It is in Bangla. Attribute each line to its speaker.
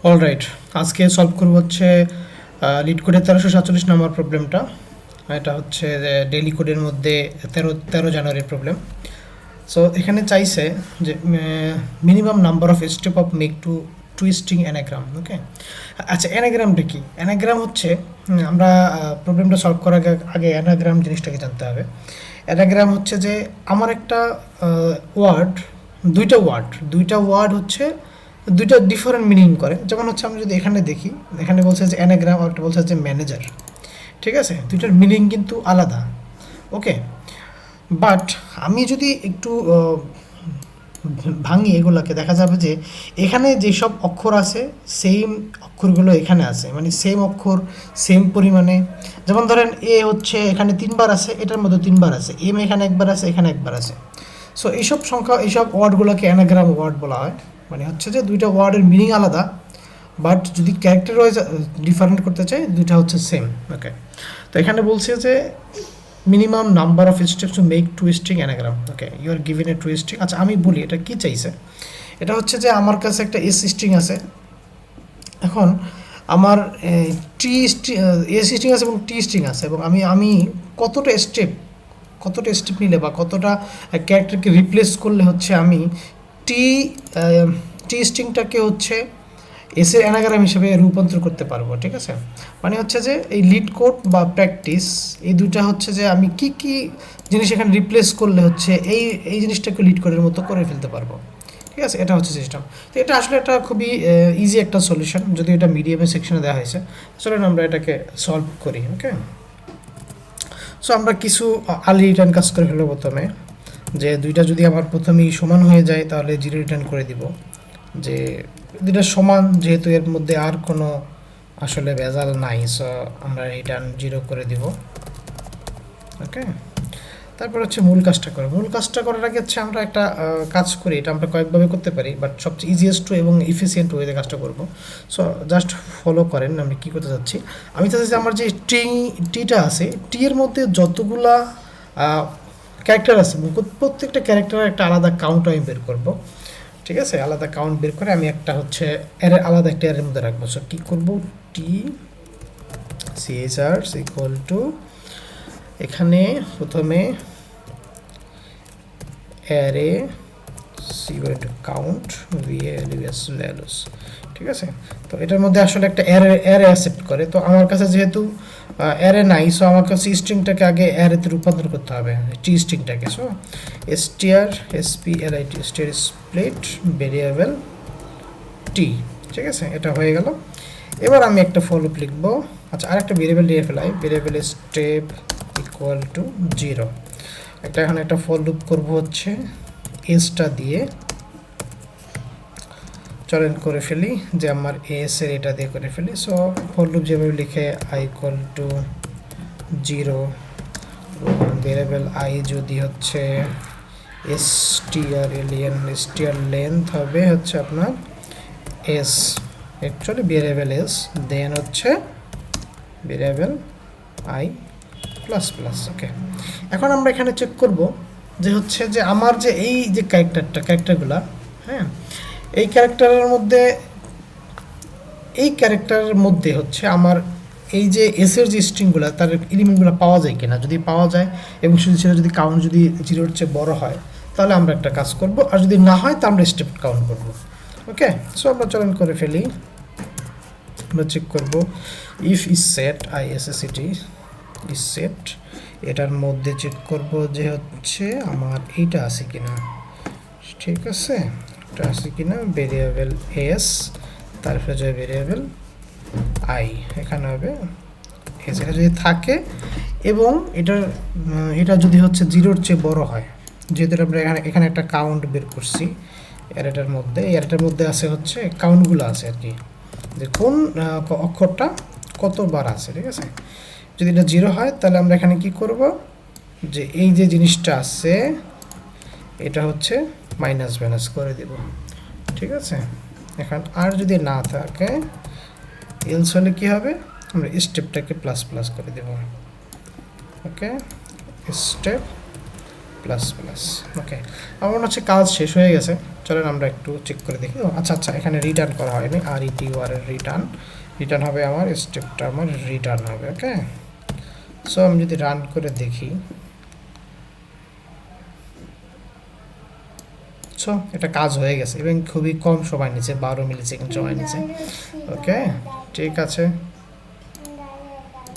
Speaker 1: অলরাইট, আজকে সলভ করব হচ্ছে লিটকোডের 1347 নম্বর প্রবলেমটা। এটা হচ্ছে যে ডেইলি কোডের মধ্যে 13 জানুয়ারির প্রবলেম। সো এখানে চাইছে যে minimum number of step of make to twisting anagram. Okay, আচ্ছা অ্যানাগ্রামটা কি? অ্যানাগ্রাম হচ্ছে আমরা প্রবলেমটা সলভ করার আগে অ্যানাগ্রাম জিনিসটাকে জানতে হবে। অ্যানাগ্রাম হচ্ছে যে আমার একটা ওয়ার্ড, দুইটা ওয়ার্ড হচ্ছে দুইটা ডিফারেন্ট মিনিং করে। যেমন হচ্ছে আমি যদি এখানে দেখি, এখানে বলছে যে অ্যানাগ্রাম আর একটা বলছে যে ম্যানেজার। ঠিক আছে, দুইটার মিনিং কিন্তু আলাদা। ওকে, বাট আমি যদি একটু ভাঙি এগুলোকে, দেখা যাবে যে এখানে যেসব অক্ষর আছে সেম অক্ষরগুলো এখানে আছে, মানে সেম অক্ষর সেম পরিমাণে। যেমন ধরেন এ হচ্ছে এখানে 3বার আছে, এটার মধ্যে 3বার আছে, এম এখানে একবার আছে, এখানে একবার আছে। সো এইসব সংখ্যা, এইসব ওয়ার্ডগুলোকে অ্যানাগ্রাম ওয়ার্ড বলা হয়। মানে হচ্ছে যে দুইটা ওয়ার্ডের মিনিং আলাদা, বাট যদি ক্যারেক্টার ওয়াইজ ডিফারেন্ট করতে চাই, দুইটা হচ্ছে সেম। ওকে, তো এখানে বলছে যে minimum number of steps to make twisting anagram. Okay, you are given a twisting. আচ্ছা আমি বলি এটা কি চাইছে। এটা হচ্ছে যে আমার কাছে একটা এস স্ট্রিং আছে, এখন আমার টি এস স্ট্রিং আছে এবং টি স্ট্রিং আছে, এবং আমি কতটা স্টেপ নিলে বা কতটা ক্যারেক্টারকে রিপ্লেস করলে হচ্ছে আমি টি টি স্ট্রিংটাকে হচ্ছে এসের অ্যানাগ্রাম হিসেবে রূপান্তর করতে পারবো। ঠিক আছে, মানে হচ্ছে যে এই লিড কোড বা প্র্যাকটিস, এই দুটা হচ্ছে যে আমি কি কি জিনিস এখানে রিপ্লেস করলে হচ্ছে এই জিনিসটাকে লিড কোডের মতো করে ফেলতে পারবো। ঠিক আছে, এটা হচ্ছে সিস্টেম। তো এটা আসলে একটা খুবই ইজি একটা সলিউশন, যদি এটা মিডিয়ামের সেকশনে দেওয়া হয়েছে। চলুন আমরা এটাকে সলভ করি। ওকে, সো আমরা কিছু আর্লি রিটার্ন কাজ করে ফেলবো প্রথমে। যে দুইটা যদি আমার প্রথমেই সমান হয়ে যায় তাহলে 0 রিটার্ন করে দিব। যে দুইটা সমান, যেহেতু এর মধ্যে আর কোনো আসলে ভেজাল নাই, সো আমরা রিটার্ন 0 করে দিব। ওকে, তারপর হচ্ছে মূল কাজটা করার আগে হচ্ছে আমরা একটা কাজ করি। এটা আমরা কয়েকভাবে করতে পারি, বাট সবচেয়ে ইজিয়েস্ট এবং এফিসিয়েন্ট ওয়েতে কাজটা করব। সো জাস্ট ফলো করেন আমি কী করতে চাচ্ছি। আমি চাচ্ছি যে আমার যে টিটা আছে, টি এর মধ্যে যতগুলা ক্যারেক্টার আছে, প্রত্যেকটা ক্যারেক্টারের একটা আলাদা কাউন্ট আমি বের করব। ঠিক আছে, আলাদা কাউন্ট বের করে আমি একটা হচ্ছে আলাদা একটা এর মধ্যে রাখবো। সো কী করবো, টি সিএইচআর ইকুয়াল টু, এখানে প্রথমে অ্যারে কাউন্ট ভ্যালুস। ঠিক আছে, তো এটার মধ্যে আসলে একটা অ্যারে অ্যাকসেপ্ট করে। তো আমার কাছে যেহেতু অ্যারে নাই, সো আমার কাছে স্ট্রিংটাকে আগে অ্যারেতে রূপান্তর করতে হবে, টি স্ট্রিংটাকে। সো str স্প্লিট ভেরিয়েবল টি। ঠিক আছে, এটা হয়ে গেল। এবার আমি একটা ফর লুপ লিখবো। আচ্ছা, আরেকটা ভেরিয়েবল দিয়ে ফেলাই, ভেরিয়েবল স্টেপ ইকুয়াল টু 0। এখন একটা ফর লুপ করবো হচ্ছে এসটা দিয়ে। চলেন করে ফেলি, যে আমার এস এর এটা দিয়ে করে ফেলি। সো ফর লুপ যেভাবে লিখে I equal to 0, variable I যদি হচ্ছে str লেন্থ হবে হচ্ছে আপনার এস, অ্যাকচুয়ালি ভেরিয়েবল এস, দেন হচ্ছে ভেরিয়েবল আই প্লাস প্লাস। ওকে, এখন আমরা এখানে চেক করব যে হচ্ছে যে আমার যে এই যে ক্যারেক্টারগুলো, হ্যাঁ, এই ক্যারেক্টারের মধ্যে হচ্ছে আমার এই যে এসের যে স্ট্রিংগুলো, তার এলিমেন্টগুলো পাওয়া যায় কিনা। যদি পাওয়া যায় এবং সেটা যদি কাউন্ট যদি 0-র চেয়ে বড় হয়, তাহলে আমরা একটা কাজ করব, আর যদি না হয় তা আমরা স্টেপ কাউন্ট করব। ওকে, সো আমরা চলন করে ফেলি। আমরা চেক করব if is set ISACT is set, এটার মধ্যে চেক করব যে হচ্ছে আমার এইটা আছে কিনা। ঠিক আছে, এটা আছে কিনা, ভেরিয়েবল এস, তারপরে যে ভেরিয়েবল আই, এখানে হবে এস। এটা যদি থাকে এবং এটা যদি হচ্ছে 0-র চেয়ে বড় হয়, যেহেতু আমরা এখানে একটা কাউন্ট বের করছি অ্যারেটার মধ্যে, এই অ্যারেটার মধ্যে আছে হচ্ছে কাউন্টগুলো আছে আর কি, যে কোন অক্ষরটা কতবার আছে। ঠিক আছে, যদি এটা 0 হয় তাহলে আমরা এখানে কি করব, যে এই যে জিনিসটা আছে এটা হচ্ছে মাইনাস করে দেব। ঠিক আছে, এখন আর যদি না থাকে, এলস হলে কী হবে, আমরা স্টেপটাকে প্লাস প্লাস করে দেব। ওকে, স্টেপ প্লাস প্লাস। ওকে, আমার মনে হচ্ছে কাজ শেষ হয়ে গেছে। চলেন আমরা একটু চেক করে দেখি। ও আচ্ছা আচ্ছা, এখানে রিটার্ন করা হয়নি, আর ইটি ওয়ার রিটার্ন, রিটার্ন হবে আমার স্টেপটা, আমার রিটার্ন হবে। ওকে, সো আমি যদি রান করে দেখি, সো এটা কাজ হয়ে গেছে এবং খুবই কম সময় নিচ্ছে, 12 মিলি সেকেন্ড সময় নিচ্ছে। ওকে, ঠিক আছে।